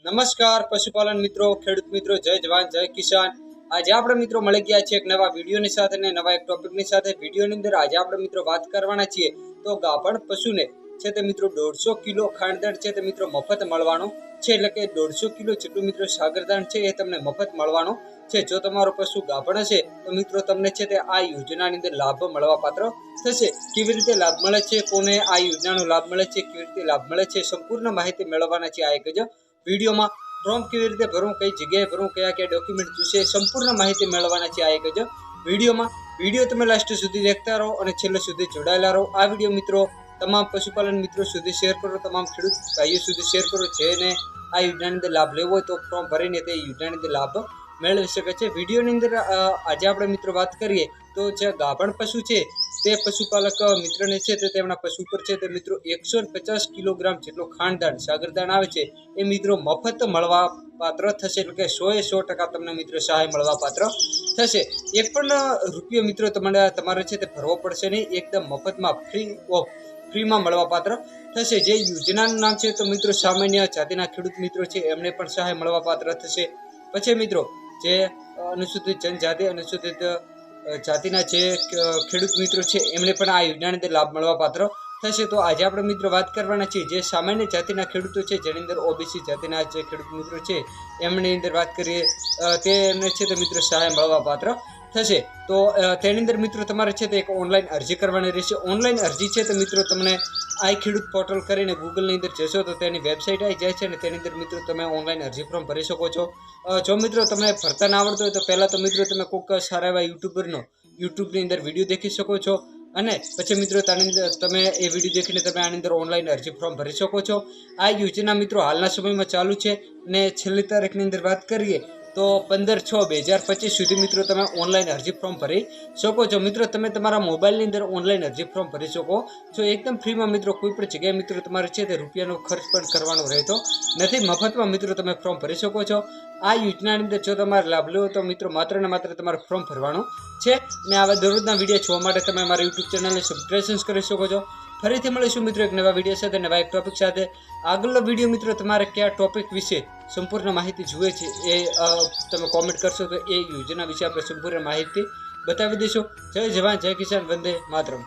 નમસ્કાર પશુપાલન મિત્રો, ખેડૂત મિત્રો, જય જવાન જય કિસાન। આજે આપણે મિત્રો મળી ગયા છે એક નવા વિડીયોની સાથે અને નવા એક ટોપિકની સાથે। વિડીયોની અંદર આજે આપણે મિત્રો વાત કરવાના છીએ તો ગાભણ પશુને છે તે મિત્રો 150 કિલો ખાંડદાણ છે તે મિત્રો મફત મળવાનો છે, એટલે કે 150 કિલો જેટલું મિત્રો સાગરદાણ છે એ તમને મફત મળવાનો છે। જો તમારો પશુ ગાભણ હશે તો મિત્રો તમને છે તે આ યોજનાની અંદર લાભ મળવા પાત્ર થશે। કેવી રીતે લાભ મળે છે, કોને આ યોજનાનો લાભ મળે છે, કેવી રીતે લાભ મળે છે, સંપૂર્ણ માહિતી મેળવવાના છે આ એક જ વિડીયોમાં। ફોર્મ કેવી રીતે ભરવું, કઈ જગ્યાએ ભરવું, કયા કયા ડોક્યુમેન્ટ જોઈશે, સંપૂર્ણ માહિતી મેળવવાના છે આ એક જ વિડીયોમાં। વિડીયો તમે લાસ્ટ સુધી દેખતા રહો અને છેલ્લે સુધી જોડાયેલા રહો। આ વિડીયો મિત્રો તમામ પશુપાલન મિત્રો સુધી શેર કરો, તમામ ખેડૂત ભાઈઓ સુધી શેર કરો, જેને આ યોજનાની અંદર લાભ લેવો હોય તો ફોર્મ ભરીને તે યોજનાની અંદર લાભ મેળવી શકે છે। વિડીયોની અંદર આજે આપણે મિત્રો વાત કરીએ તો જે ગાભણ પશુ છે તે પશુપાલક મિત્રને છે તે તેમના પશુ પર છે તે મિત્રો 150 કિલોગ્રામ જેટલો ખાંડદાણ સાગરદાણ આવે છે એ મિત્રો મફત મળવા પાત્ર થશે, એટલે કે 100% તમને મિત્રો સહાય મળવા પાત્ર થશે। એક પણ રૂપિયો મિત્રો તમારે છે તે ભરવો પડશે નહીં, એકદમ મફતમાં ફ્રીમાં મળવા પાત્ર થશે। જે યોજનાનું નામ છે તો મિત્રો સામાન્ય જાતિના ખેડૂત મિત્રો છે એમને પણ સહાય મળવા પાત્ર થશે। પછી મિત્રો જે અનુસૂચિત જનજાતિ અનુસૂચિત જાતિના જે ખેડૂત મિત્રો છે એમને પણ આ યોજનાની અંદર લાભ મળવા પાત્ર થશે। તો આજે આપણે મિત્રો વાત કરવાના છીએ જે સામાન્ય જાતિના ખેડૂતો છે, જેની અંદર ઓબીસી જાતિના જે ખેડૂત મિત્રો છે એમની અંદર વાત કરીએ તેને છે તે મિત્રો સહાય મળવા પાત્ર થશે। તો તેની અંદર મિત્રો તમારે છે તે એક ઓનલાઈન અરજી કરવાની રહેશે। ઓનલાઈન અરજી છે તો મિત્રો તમને આ ખેડૂત પોર્ટલ કરીને ગૂગલની અંદર જશો તો તેની વેબસાઇટ આવી જાય છે અને તેની અંદર મિત્રો તમે ઓનલાઈન અરજી ફોર્મ ભરી શકો છો। જો મિત્રો તમને ભરતા ના આવડતું હોય તો પહેલાં તો મિત્રો તમે કોઈક સારા એવા યુટ્યુબની અંદર વિડીયો દેખી શકો છો અને પછી મિત્રો તમે એ વિડીયો દેખીને તમે આની અંદર ઓનલાઈન અરજી ફોર્મ ભરી શકો છો। આ યોજના મિત્રો હાલના સમયમાં ચાલુ છે અને છેલ્લી તારીખની અંદર વાત કરીએ તો 15/6/2025 સુધી મિત્રો તમે ઓનલાઈન અરજી ફોર્મ ભરી શકો છો। મિત્રો તમે તમારા મોબાઈલની અંદર ઓનલાઈન અરજી ફોર્મ ભરી શકો છો એકદમ ફ્રીમાં મિત્રો। કોઈ પણ જગ્યાએ મિત્રો તમારે છે તે રૂપિયાનો ખર્ચ પણ કરવાનો રહેતો નથી, મફતમાં મિત્રો તમે ફોર્મ ભરી શકો છો। આ યોજનાની અંદર જો તમારે લાભ લેવો તો મિત્રો માત્ર ને માત્ર તમારે ફોર્મ ભરવાનું છે અને આવા દરરોજના વિડીયો જોવા માટે તમે મારા યુટ્યુબ ચેનલને સબસ્ક્રાઇબ કરી શકો છો। ફરીથી મળીશું મિત્રો એક નવા વિડીયો સાથે, નવા એક ટોપિક સાથે। આગળનો વિડીયો મિત્રો તમારે કયા ટોપિક વિશે સંપૂર્ણ માહિતી જોઈએ છે એ તમે કોમેન્ટ કરશો તો એ યોજના વિશે આપણે સંપૂર્ણ માહિતી બતાવી દઈશું। જય જવાન જય કિસાન, વંદે માતરમ।